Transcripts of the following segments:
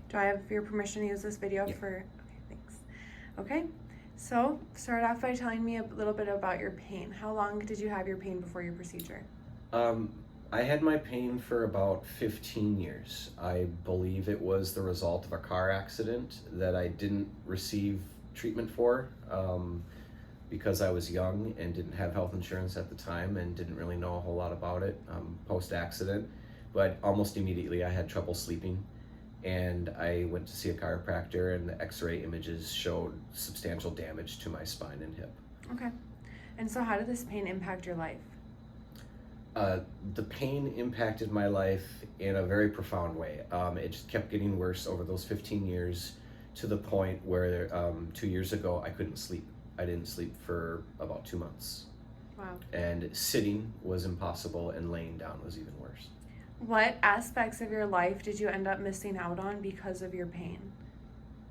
Do I have your permission to use this video Yeah. for? Okay, thanks. Okay, so start off by telling me a little bit about your pain. How long did you have your pain before your procedure? Um, I had my pain for about 15 years. I believe it was the result of a car accident that I didn't receive treatment for because I was young and didn't have health insurance at the time and didn't really know a whole lot about it post accident. But almost immediately I had trouble sleeping, and I went to see a chiropractor, and the x-ray images showed substantial damage to my spine and hip. Okay, and so how did this pain impact your life? The pain impacted my life in a very profound way. It just kept getting worse over those 15 years, to the point where 2 years ago I couldn't sleep. I didn't sleep for about 2 months. Wow. And sitting was impossible, and laying down was even worse. What aspects of your life did you end up missing out on because of your pain?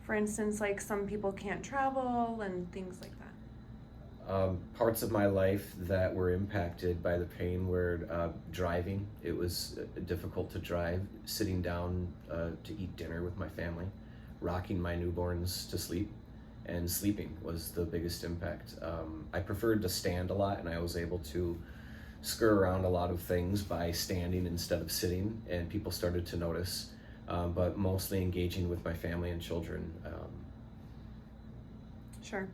For instance, like some people can't travel and things like that. Parts of my life that were impacted by the pain were driving. It was difficult to drive, sitting down to eat dinner with my family, rocking my newborns to sleep, and sleeping was the biggest impact. I preferred to stand a lot, and I was able to skirt around a lot of things by standing instead of sitting, and people started to notice, but mostly engaging with my family and children. Sure.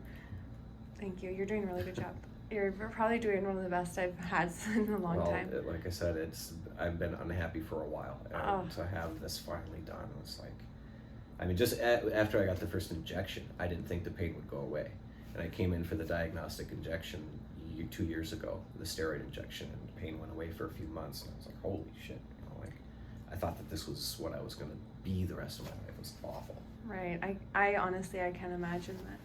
Thank you. You're doing a really good job. You're probably doing one of the best I've had in a long time. Like I said, I've been unhappy for a while, and Oh. to have this finally done was like, I mean, just after I got the first injection, I didn't think the pain would go away, and I came in for the diagnostic injection 2 years ago, the steroid injection, and the pain went away for a few months, and I was like, holy shit, like I thought that this was what I was going to be the rest of my life. It was awful. Right. I honestly, I can't imagine that.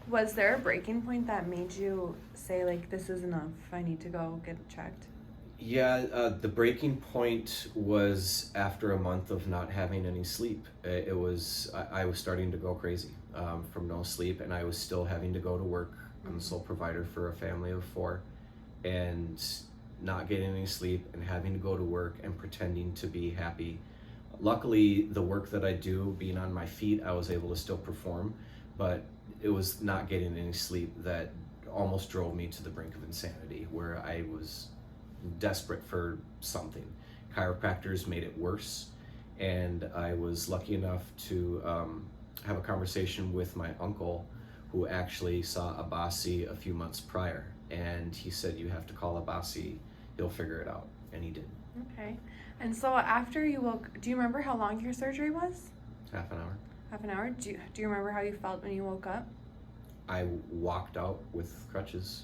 Was there a breaking point that made you say, like, this is enough, I need to go get it checked? Yeah, the breaking point was after a month of not having any sleep. It was I was starting to go crazy from no sleep, and I was still having to go to work. I'm the sole provider for a family of 4, and not getting any sleep and having to go to work and pretending to be happy. Luckily, the work that I do, being on my feet, I was able to still perform, but it was not getting any sleep that almost drove me to the brink of insanity, where I was desperate for something. Chiropractors made it worse, and I was lucky enough to have a conversation with my uncle, who actually saw Abbasi a few months prior, and he said, you have to call Abbasi, he'll figure it out, and he did. Okay. And so after you woke, do you remember how long your surgery was? Half an hour. Half an hour? Do you remember how you felt when you woke up? I walked out with crutches.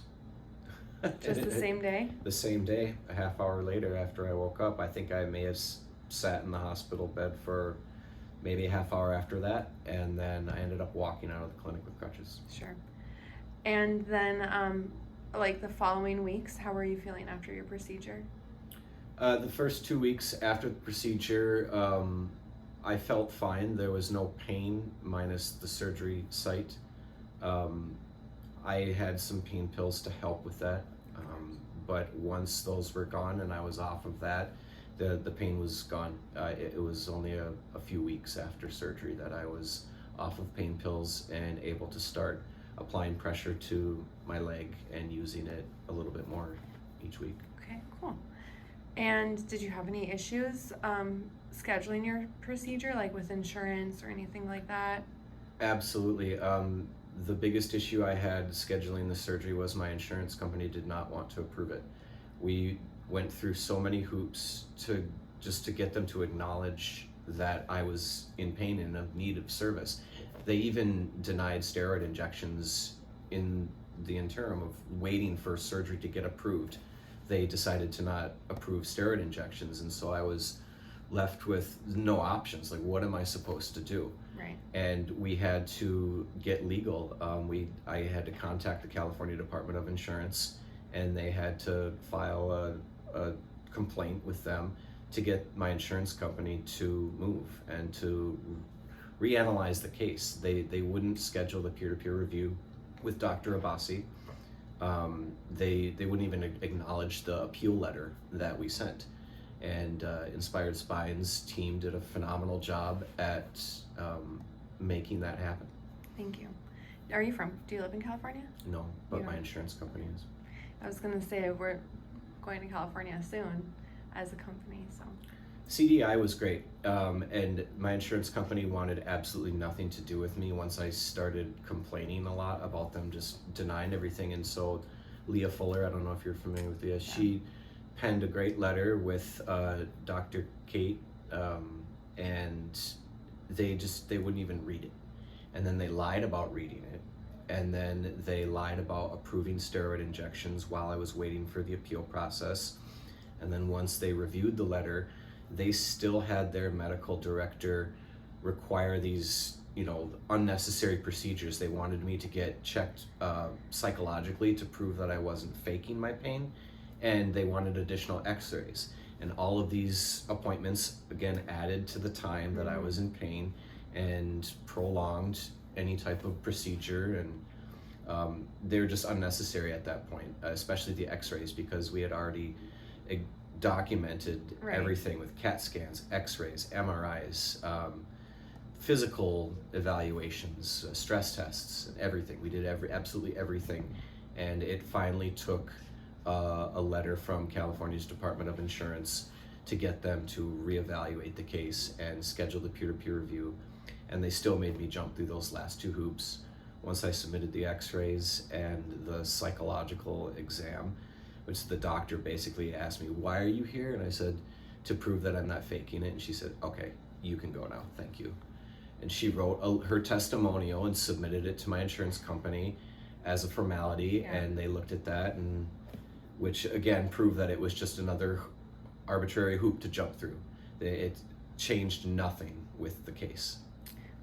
Just the same day? The same day, a half hour later after I woke up. I think I may have sat in the hospital bed for maybe a half hour after that, and then I ended up walking out of the clinic with crutches. Sure. And then, like the following weeks, how were you feeling after your procedure? The first 2 weeks after the procedure, I felt fine. There was no pain minus the surgery site. I had some pain pills to help with that, but once those were gone and I was off of that, the pain was gone. It was only a few weeks after surgery that I was off of pain pills and able to start applying pressure to my leg and using it a little bit more each week. Okay, cool. And did you have any issues scheduling your procedure, like with insurance or anything like that? Absolutely. The biggest issue I had scheduling the surgery was my insurance company did not want to approve it. We went through so many hoops to get them to acknowledge that I was in pain and in need of service. They even denied steroid injections in the interim of waiting for surgery to get approved. They decided to not approve steroid injections, and so I was left with no options. Like, what am I supposed to do? Right. And we had to get legal. I had to contact the California Department of Insurance, and they had to file a complaint with them to get my insurance company to move and to reanalyze the case. They wouldn't schedule the peer-to-peer review with Dr. Abbasi. They wouldn't even acknowledge the appeal letter that we sent. And Inspired Spine's team did a phenomenal job at making that happen. Thank you. Do you live in California? No, but You my don't? insurance company is. I was gonna say we're going to California soon as a company, so. CDI was great, and my insurance company wanted absolutely nothing to do with me once I started complaining a lot about them just denying everything. And so Leah Fuller, I don't know if you're familiar with Leah, she penned a great letter with Dr. Kate, and they wouldn't even read it. And then they lied about reading it. And then they lied about approving steroid injections while I was waiting for the appeal process. And then once they reviewed the letter, they still had their medical director require these, unnecessary procedures. They wanted me to get checked psychologically to prove that I wasn't faking my pain, and they wanted additional x-rays. And all of these appointments, again, added to the time that I was in pain and prolonged any type of procedure, and they were just unnecessary at that point, especially the x-rays, because we had already documented everything with CAT scans, x-rays, MRIs, physical evaluations, stress tests, and everything. We did absolutely everything, and it finally took a letter from California's Department of Insurance to get them to reevaluate the case and schedule the peer-to-peer review. And they still made me jump through those last two hoops once I submitted the x-rays and the psychological exam, which the doctor basically asked me, "Why are you here?" And I said, "To prove that I'm not faking it." And she said, "Okay, you can go now, thank you." And she wrote her testimonial and submitted it to my insurance company as a formality, and they looked at that, and which again proved that it was just another arbitrary hoop to jump through. It changed nothing with the case.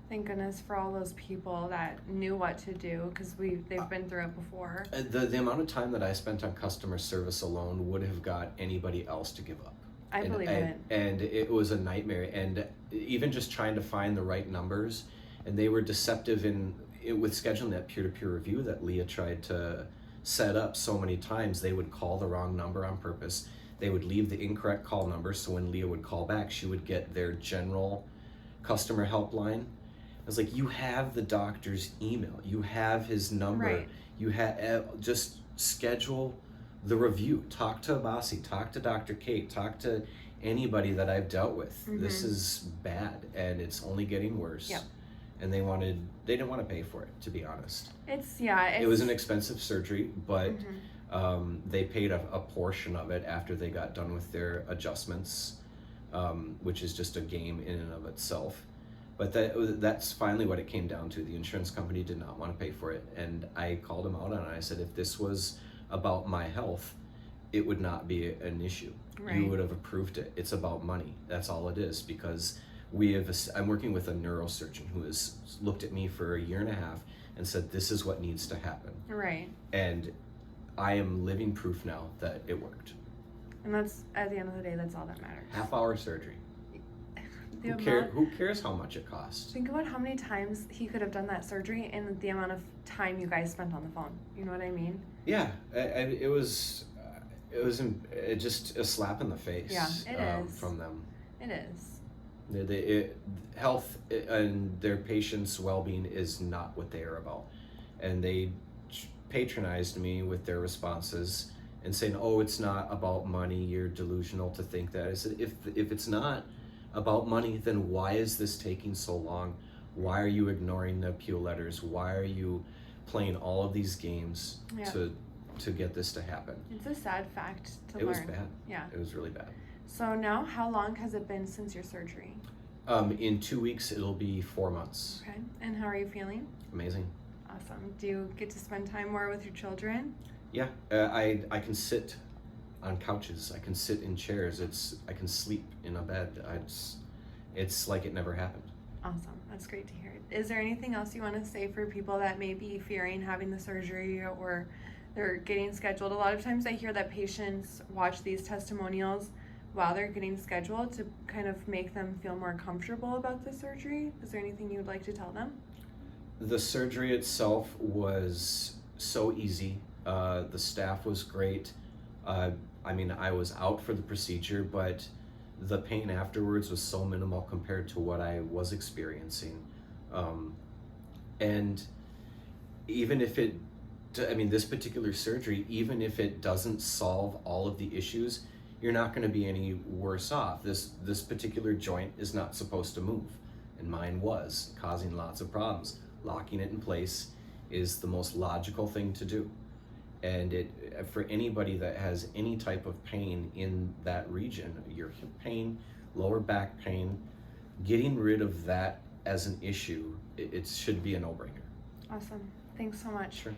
Thank goodness for all those people that knew what to do, because they've been through it before. The amount of time that I spent on customer service alone would have got anybody else to give up. I believe it. And it was a nightmare. And even just trying to find the right numbers, and they were deceptive with scheduling that peer-to-peer review that Leah tried to set up so many times. They would call the wrong number on purpose. They would leave the incorrect call number, so when Leah would call back, she would get their general customer helpline. I was like, you have the doctor's email, you have his number, you have just schedule the review. Talk to Abbasi, talk to Dr. Kate, talk to anybody that I've dealt with. This is bad, and it's only getting worse. Yep. And they didn't want to pay for it, to be honest. It was an expensive surgery, but they paid a portion of it after they got done with their adjustments, which is just a game in and of itself. But that's finally what it came down to. The insurance company did not want to pay for it, and I called them out on it. I said, if this was about my health, it would not be an issue. You would have approved it. It's about money. That's all it is, because I'm working with a neurosurgeon who has looked at me for a year and a half and said, this is what needs to happen. Right. And I am living proof now that it worked. And that's, at the end of the day, that's all that matters. Half-hour surgery. Who cares how much it costs? Think about how many times he could have done that surgery and the amount of time you guys spent on the phone. You know what I mean? Yeah, it was just a slap in the face. Yeah, it is. From them. It is. Health and their patients' well-being is not what they are about, and they patronized me with their responses and saying, "Oh, it's not about money. You're delusional to think that." I said, if it's not about money, then why is this taking so long? Why are you ignoring the appeal letters? Why are you playing all of these games to get this to happen? It's a sad fact to learn. It was bad. Yeah. It was really bad. So now, how long has it been since your surgery? In 2 weeks, it'll be 4 months. Okay. And how are you feeling? Amazing. Awesome. Do you get to spend time more with your children? Yeah. I can sit on couches. I can sit in chairs. I can sleep in a bed. It's like it never happened. Awesome. That's great to hear. Is there anything else you want to say for people that may be fearing having the surgery or they're getting scheduled? A lot of times I hear that patients watch these testimonials while they're getting scheduled to kind of make them feel more comfortable about the surgery. Is there anything you would like to tell them? The surgery itself was so easy. The staff was great. I was out for the procedure, but the pain afterwards was so minimal compared to what I was experiencing. And even if it, I mean, this particular surgery, even if it doesn't solve all of the issues, you're not going to be any worse off. This particular joint is not supposed to move, and mine was, causing lots of problems. Locking it in place is the most logical thing to do. And it, for anybody that has any type of pain in that region, your hip pain, lower back pain, getting rid of that as an issue, it should be a no-brainer. Awesome. Thanks so much. Sure.